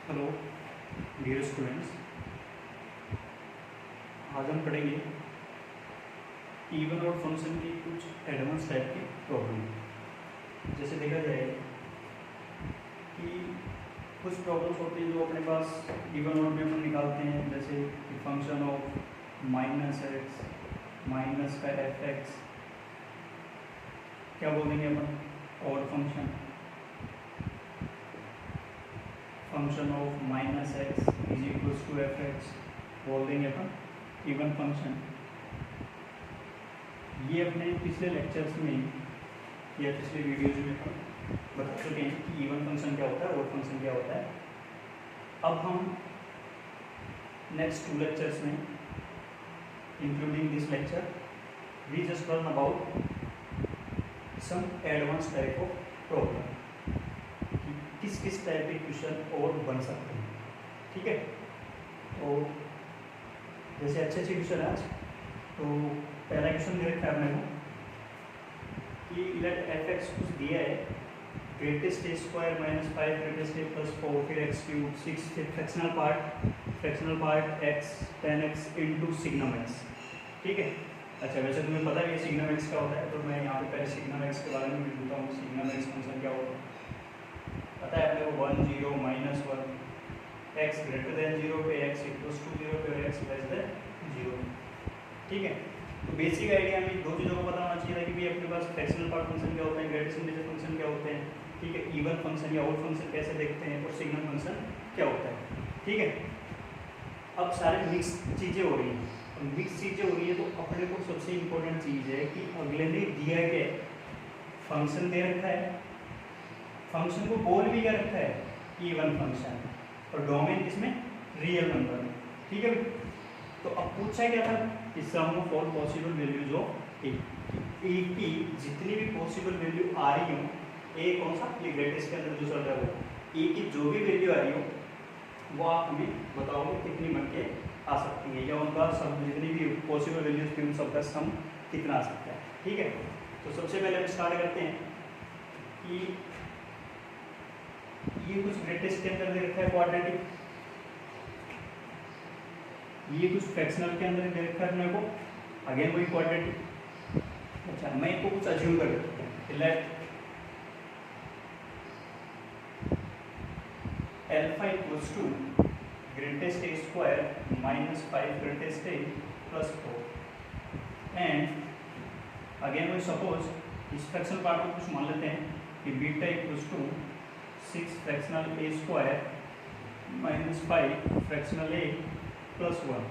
Hello dear students, आज हम पढ़ेंगे इवन और फंक्शन की कुछ एडवांस टाइप की प्रॉब्लम। जैसे देखा जाए कि कुछ प्रॉब्लम्स होती हैं जो अपने पास इवन और में हम निकालते हैं, जैसे function of minus x minus का एफ एक्स क्या बोलेंगे अपन, और function of minus x is equals to f x बोल देंगे अपन इवन फंक्शन। ये अपने पिछले लेक्चर्स में या पिछले वीडियोज में अपन बता चुके हैं कि इवन फंक्शन क्या होता है और फंक्शन क्या होता है। अब हम नेक्स्ट 2 लेक्चर्स में including this lecture we just learn about some advance type of problem, किस किस टाइप के क्वेश्चन और बन सकते हैं। ठीक है, तो जैसे अच्छे क्वेश्चन है आज। तो पहला क्वेश्चन दे रखा है अपने को कि लेट एफ एक्स कुछ दिया है, greatest a square minus 5 greatest a plus 4 फिर एक्स क्यूब 6 फिर fractional part x 10x into signum x. ठीक है, अच्छा वैसे तुम्हें पता है ये सिग्नम एक्स क्या होता है, तो मैं यहाँ पे पहले सिग्नम एक्स के बारे में भी बोलता हूँ। सिग्नम एक्स फंक्शन क्या होता है पता है अपने को, 1 0 माइनस 1 एक्स ग्रेटर देन 0 पे एक्स इक्वल्स टू 0 पे एक्स लेस देन 0। ठीक है, तो बेसिक आइडिया हमें 2 चीज़ों को पता होना चाहिए कि भाई अपने पास फ्रैक्शनल पार्ट फंक्शन क्या होता है, ग्रेटेस्ट इंटीजर फंक्शन क्या होते हैं। ठीक है, इवन फंक्शन या ऑड फंक्शन कैसे देखते हैं और सिग्नम फंक्शन क्या होता है। ठीक है, अब सारे मिक्स चीज़ें हो रही हैं, मिक्स चीज़ें हो रही है तो अपने को सबसे इम्पोर्टेंट चीज़ है कि अगले ने दिया गया फंक्शन दे रखा है, फंक्शन को बोल भी क्या रखा है इवन फंक्शन, और डोमेन किसमें रियल नंबर में। ठीक है, तो अब पूछा क्या था कि sum of all possible values of a की जितनी भी पॉसिबल वैल्यू आ रही हो, ए कौन सा ये ग्रेटेस्ट के अंदर जो चल रहा है वो ए की जो भी वैल्यू आ रही हो वो आप हमें बताओगे कितनी बन के आ सकती है, या उनका सब जितनी भी पॉसिबल वैल्यूज थी उन सबका सम कितना आ सकता है। ठीक है, तो सबसे पहले हम स्टार्ट करते हैं कि ये कुछ ग्रेटेस्ट के अंदर दे रखा है क्वाड्रेटिक, ये कुछ फ्रैक्शनल के अंदर दे रखा है अपने को अगेन वही क्वाड्रेटिक। अच्छा मैं इसको कुछ अज्यूम कर देता हूँ, let alpha equals to greatest a square minus 5 greatest a plus 4 and again वही सपोज इस फ्रैक्शनल पार्ट को कुछ मान लेते हैं कि beta equals to 6 fractional a square minus 5 fractional a plus 1।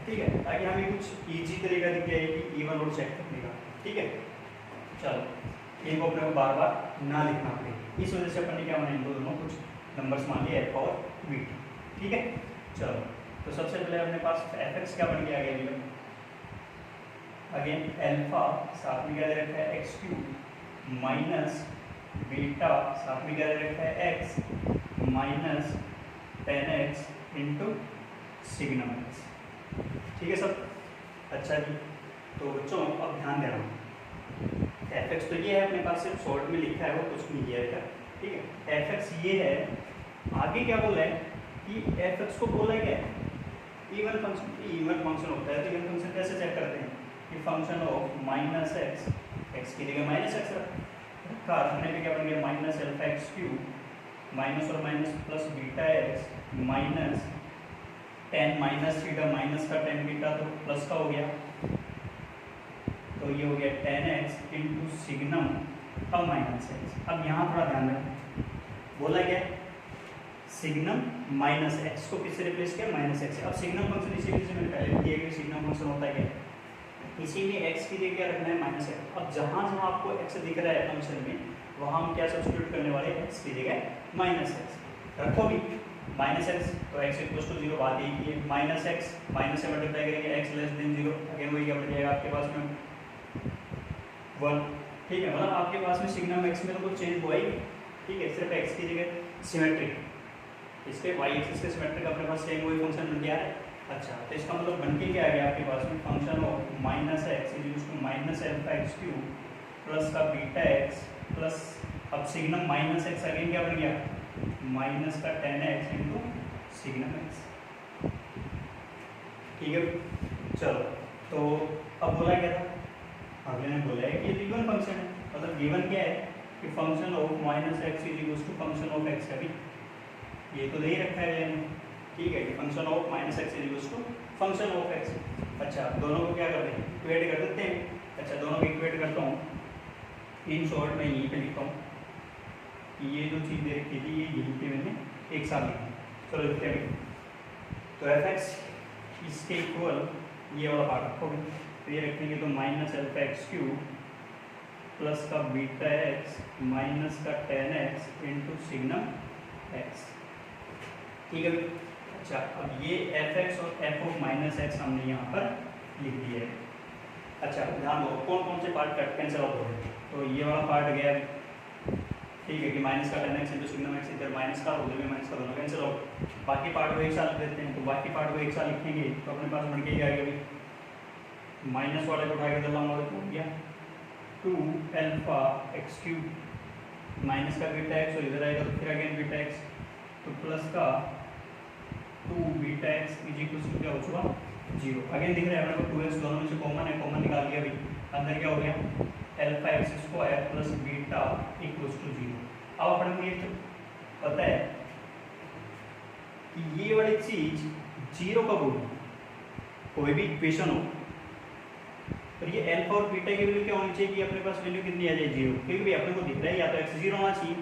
ठीक है, ताकि हमें कुछ इजी तरीका दिख जाए कि इवन और चेक करने का। ठीक है, चलो इनको अपने को बार बार ना लिखना पड़े, इस वजह से अपन ने क्या बनाया इनको दोनों कुछ नंबर्स मान लिए एफ और बीटा। ठीक है, चलो तो सबसे पहले अपने पास एफ एक्स क्या बन गया आगे, अगेन एल्फा साथ में क्या दे रखा है एक्स क्यूब माइनस बीटा साथ में क्या दे रखा है x minus 10x into signum x. ठीक है सब, अच्छा जी। तो बच्चों अब ध्यान देना, एफ एक्स तो ये है अपने पास, सिर्फ शॉर्ट में लिखा है वो कुछ नहीं किया है। ठीक है, एफ एक्स ये है, आगे क्या बोला है कि एफ एक्स को बोला क्या है इवन फंक्शन। इवन फंक्शन होता है तो इवन फंक्शन कैसे चेक करते हैं कि function of minus x, x की जगह माइनस एक्स रखा, रखने पे क्या बन गया minus alpha x cube minus और minus plus beta x minus 10 minus theta minus का 10 बीटा तो प्लस का हो गया, तो ये हो गया 10x इंटू सिग्नम अब माइनस एक्स। अब यहाँ थोड़ा ध्यान रखें, बोला क्या सिग्नम माइनस एक्स को किससे रिप्लेस किया माइनस एक्स। अब सिग्नम फंक्शन इसी वजह से मैंने पहले दिया कि सिग्नम फंक्शन होता है क्या, इसीलिए x की जगह क्या रखना है माइनस एक्स। अब जहाँ जहाँ आपको x दिख रहा है फंक्शन में वहाँ हम क्या सब्स्टिट्यूट करने वाले हैं x की जगह माइनस एक्स रखो भी माइनस एक्स, तो x इक्वल्स टू 0 बात यही है, माइनस एक्स माइनस से मल्टीप्लाई करेंगे x लेस देन 0, अगेन वही क्या बन जाएगा आपके पास में 1। ठीक है, मतलब आपके पास में सिग्नम एक्स में तो कुछ चेंज हुआ ही। ठीक है, सिर्फ x की जगह सिमेट्रिक, इसके y एक्सिस के सिमेट्रिक अपने पास सेम वही फंक्शन बन गया है। अच्छा तो इसका मतलब बन के क्या आ गया आपके पास में function of minus x is equals to minus alpha x cube plus का बीटा एक्स प्लस अब सिग्नम माइनस एक्स अगेन क्या बन गया माइनस का ten x into signum x. ठीक है, चलो तो अब बोला क्या था, अगले ने बोला है कि गिवन फंक्शन है, मतलब गिवन क्या है कि function of minus x is equal to function of x है, भी ये तो दे ही रखा है मैंने। ठीक है कि function of minus x is equal to function of x. अच्छा, दोनों को क्या करते हैं, इक्वेट कर देते हैं। अच्छा, दोनों को इक्वेट करता हूँ, इन शॉर्ट में यहीं पे लिखता हूँ कि ये जो चीज़ दे रखी थी ये यहीं पे मैंने एक साथ लिखी। चलो लिखते हैं, तो एफ एक्स इसके इक्वल ये वाला पार्ट रखोगे, तो ये रखेंगे तो minus alpha x cube plus का बीटा एक्स माइनस का ten x into signum x. ठीक है। अच्छा, अब ये एफ एक्स और एफ ऑफ माइनस एक्स हमने यहाँ पर लिख दिया है। अच्छा, ध्यान दो कौन कौन से पार्ट कट कैंसिल आउट हो रहे हैं, तो ये वाला पार्ट गया। ठीक है कि माइनस का ten x into signum x, इधर माइनस का उधर भी माइनस का, दोनों कैंसिल आउट। बाकी पार्ट को एक साथ लिख देते हैं, तो बाकी पार्ट को एक साथ लिखेंगे तो अपने पास बढ़ के ही आएगा भी माइनस वाले को उठा के दल्ला मारो तो गया 2 अल्फा एक्स क्यूब माइनस का बीटा एक्स, और इधर आएगा तो फिर अगेन बीटा एक्स, तो प्लस का 2 beta x is equal to क्या हो चुका 0। अगेन दिख रहा है अपने को 2x दोनों में से कॉमन है, कॉमन निकाल दिया भाई, अंदर क्या हो गया alpha x square plus beta equal to 0। अब अपने को ये पता है कि ये वाली चीज 0 कब होगी, कोई भी इक्वेशन हो पर ये अल्फा और बीटा की वैल्यू क्या होनी चाहिए कि अपने पास वैल्यू कितनी आ जाए 0, क्योंकि अपने को दिख रहा है या तो x 0 होना चाहिए,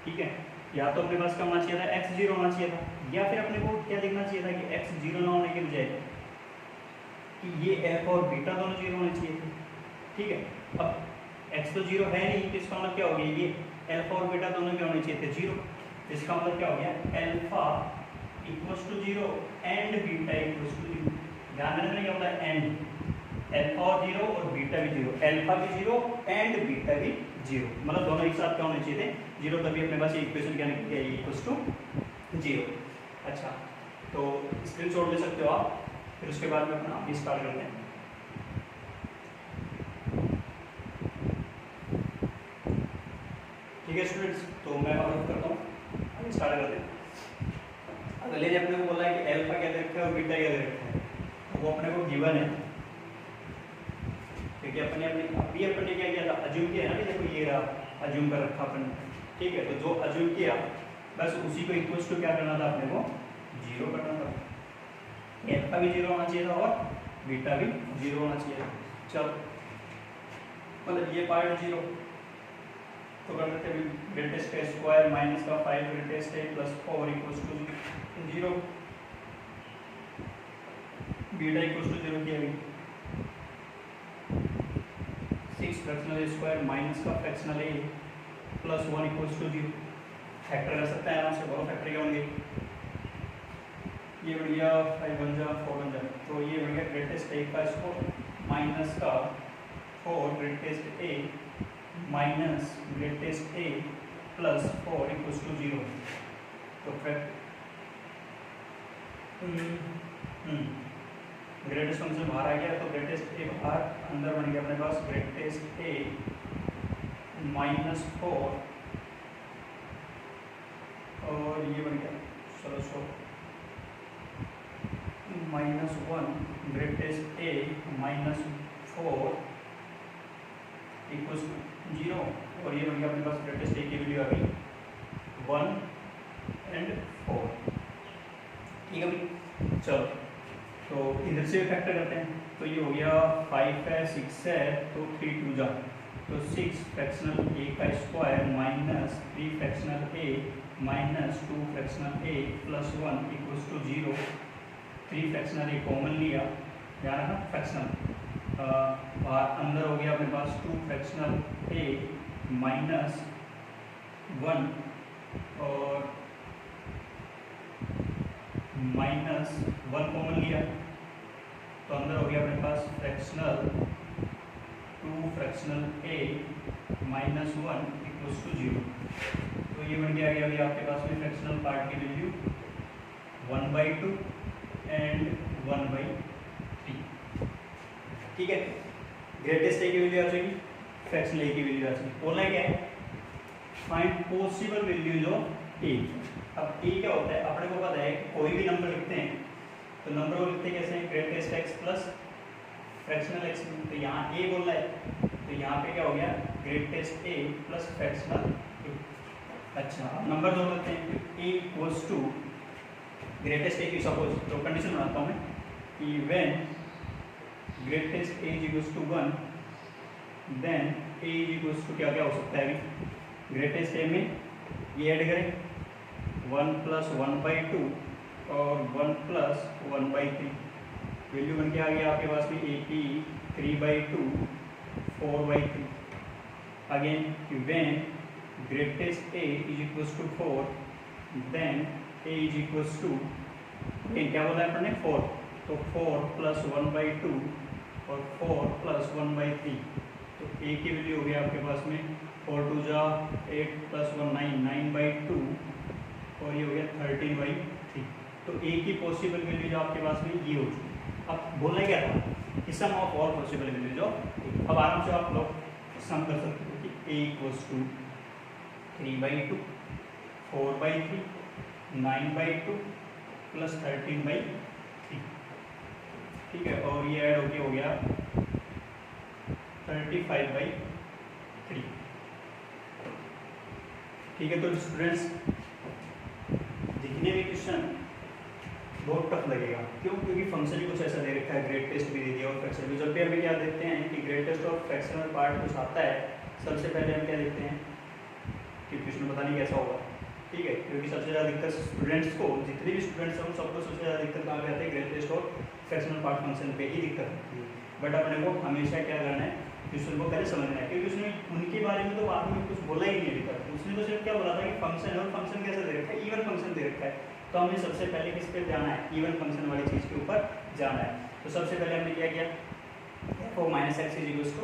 ठीक है, या तो अपने पास क्या होना चाहिए था x 0 होना चाहिए था, या फिर अपने को क्या देखना चाहिए था कि x 0 ना होने के बजाय कि ये अल्फा और बीटा दोनों 0 होने चाहिए थे। ठीक है, अब x तो 0 है नहीं, तो इसका मतलब क्या हो गया ये अल्फा और बीटा दोनों क्या होने चाहिए थे 0, इसका मतलब क्या हो गया alpha equals to 0 and beta equals to 0। ध्यान रखना क्या होता है एंड, अल्फा 0 और बीटा भी 0, अल्फा भी 0 एंड बीटा भी 0, मतलब दोनों एक साथ क्या होने चाहिए थे 0, तभी अपने पास ये इक्वेशन क्या निकल गया इक्वल्स टू 0। अच्छा, तो स्क्रीनशॉट ले सकते हो आप, फिर उसके बाद में अपना अभी स्टार्ट करते हैं। ठीक है स्टूडेंट्स, तो मैं अब करता हूँ, अभी स्टार्ट करते हैं। अगले ने अपने को बोला है कि अल्फा क्या दे रखा है और बीटा क्या दे रखा है, तो वो अपने को गिवन है, क्योंकि अपने क्या किया था अज्यूम किया है ना कि देखो ये रहा अज्यूम कर रखा अपन, ठीक है, तो जो अज्यूम किया बस उसी को इक्वल्स टू क्या करना था अपने को 0 करना था, अल्फा भी 0 होना चाहिए था और बीटा भी 0 होना चाहिए था। चलो मतलब ये पार्ट 0 तो कर देते हैं ग्रेटेस्ट ए स्क्वायर माइनस का 5 greatest a plus 4 equals to 0, beta equals to 0 किया गया 6 फ्रैक्शनल ए स्क्वायर माइनस का fractional a plus 1 equals to 0। Factor कर सकते हैं आराम से, बहुत फैक्टर क्या होंगे, ये बढ़िया 5 बन जा 4 बन जा, तो ये बढ़िया ग्रेटेस्ट ए का स्क्वायर माइनस का 4 greatest a minus greatest a plus 4 equals to 0। तो ग्रेटेस्ट फंक्शन बाहर आ गया, तो ग्रेटेस्ट ए बाहर, अंदर बन गया अपने पास ग्रेटेस्ट ए माइनस 4 और ये बन गया चलो minus 1 greatest a minus 4 equals to 0, और ये बन गया अपने पास ग्रेटेस्ट ए की वैल्यू आ गई 1 एंड 4। ठीक है भाई, चलो तो इधर से फैक्टर करते हैं, तो ये हो गया 5 है 6 है तो 3 2 जा, तो 6 फ्रैक्शनल ए का square minus 3 fractional a minus 2 fractional a plus 1 equals to 0। 3 fractional a common लिया, ध्यान रखना फ्रैक्शनल, बाहर अंदर हो गया अपने पास 2 फ्रैक्शनल ए माइनस 1 और माइनस 1 कॉमन लिया, तो अंदर हो गया अपने पास fractional 2 fractional a minus 1 equals to 0। तो ये बन गया अभी आपके पास में फ्रैक्शनल पार्ट की वैल्यू 1/2 एंड 1/3। ठीक है, ग्रेटेस्ट ए की वैल्यू आ जाएगी, फ्रैक्शनल ए की वैल्यू आ जाएगी। बोलना क्या है, फाइंड पॉसिबल वैल्यूज ऑफ ए। अब ए क्या होता है, अपने को पता है कि कोई भी नंबर लिखते हैं तो नंबर को लिखते कैसे हैं, greatest x plus fractional x. तो यहाँ ए बोल रहा है तो यहाँ पे क्या हो गया, greatest a plus fractional a. अच्छा अब नंबर दो लेते हैं, a equals to greatest a की सपोज तो कंडीशन बनाता हूँ मैं कि when greatest a is equals to 1 then a is equals to क्या क्या हो सकता है अभी, ग्रेटेस्ट ए में ये ऐड करें 1 प्लस 1/2 और 1 प्लस 1/3। वैल्यू बन के आ गया आपके पास में ए की 3/2 4/3। Again when greatest a is equals to 4 then a is equals to क्या बोला है अपने 4, तो 4 प्लस 1/2 और 4 प्लस 1/3। तो ए की वैल्यू हो गया आपके पास में 4 2 जा 8 प्लस 1 9 9/2 और ये हो गया 13/3। तो ए की पॉसिबल वैल्यू जो आपके पास में ये हो चुकी। अब बोलना क्या था कि sum of all possible value जो, अब आराम से आप लोग सम कर सकते हो कि ए इक्वल्स टू 3/2 4/3 9/2 प्लस 13/3। ठीक है, और ये ऐड होके हो गया 35/3। ठीक है, तो स्टूडेंट्स दिखने में क्वेश्चन बहुत टफ लगेगा, क्यों, क्योंकि फंक्शन ही कुछ ऐसा दे रखा है, ग्रेट टेस्ट भी दे दिया और फ्रैक्शन भी। जब भी हमें क्या देखते हैं कि ग्रेटेस्ट और फ्रैक्शनल पार्ट कुछ आता है, सबसे पहले हम क्या देखते हैं कि क्वेश्चन पता नहीं कैसा होगा। ठीक है, क्योंकि सबसे ज़्यादा दिक्कत स्टूडेंट्स को, जितने भी स्टूडेंट्स हैं उन सबको सबसे ज़्यादा दिक्कत कहाँ पे आती है, ग्रेट टेस्ट और फ्रैक्शनल पार्ट फंक्शन पे ही दिक्कत होती है। बट अपने को हमेशा क्या करना है, क्वेश्चन को पहले समझना है, क्योंकि उसने उनके बारे में तो बाद में कुछ बोला ही नहीं अभी तक। उसने तो सिर्फ क्या बोला था कि फंक्शन है और फंक्शन कैसे दे रखा है, इवन फंक्शन दे रखा है। तो हमें सबसे पहले किस पे जाना है, इवन फंक्शन वाली चीज़ के ऊपर जाना है। तो सबसे पहले हमने क्या किया, f minus x is equals to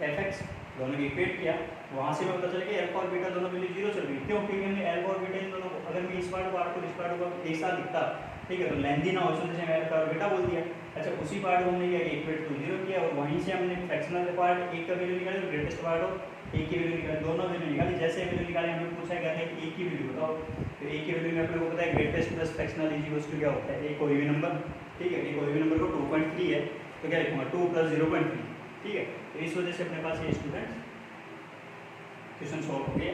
f x, दोनों की इक्वेट किया। वहाँ से हमें पता चला कि अल्फा और बीटा दोनों वैल्यू 0 चल रही है। क्यों, क्योंकि हमने अल्फा और बीटा इन दोनों को, अगर मैं इस पार्ट को और इस पार्ट को एक साथ लिखता, ठीक है, तो लेंथी ना हो, इसलिए मैंने अल्फा और बीटा बोल दिया। अच्छा, उसी पार्ट को हमने इक्वेट टू 0 किया और वहीं से हमने फ्रैक्शनल पार्ट एक का वैल्यू निकाली और ग्रेटेस्ट पार्ट ऑफ ए की वैल्यू निकाली, दोनों वैल्यू निकाली। जैसे वैल्यू निकाली हमें पूछा कहते हैं कि ए की वैल्यू बताओ, तो ए की वैल्यू में अपने को पता है greatest plus fractional is equals to क्या होता है, ए कोई भी नंबर। ठीक है, ए कोई भी नंबर को 2.3 है तो क्या लिखूंगा 2 प्लस 0.3। ठीक है, तो इस वजह से अपने पास ये स्टूडेंट्स क्वेश्चन सॉल्व हो गया।